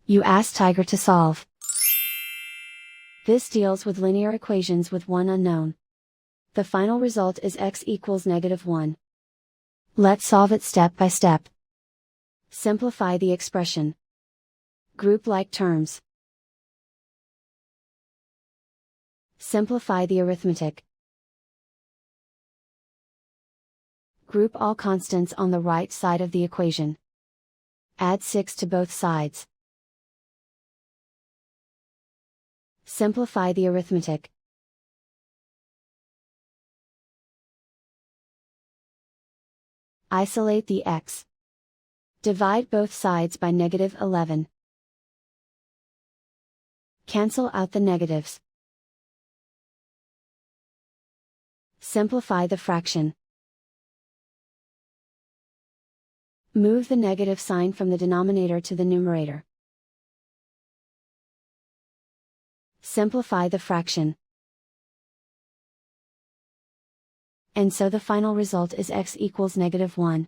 You ask Tiger to solve. This deals with linear equations with one unknown. The final result is x equals -1. Let's solve it step by step. Simplify the expression. Group like terms. Simplify the arithmetic. Group all constants on the right side of the equation. Add 6 to both sides. Simplify the arithmetic. Isolate the x. Divide both sides by -11. Cancel out the negatives. Simplify the fraction. Move the negative sign from the denominator to the numerator. Simplify the fraction. And so the final result is x equals -1.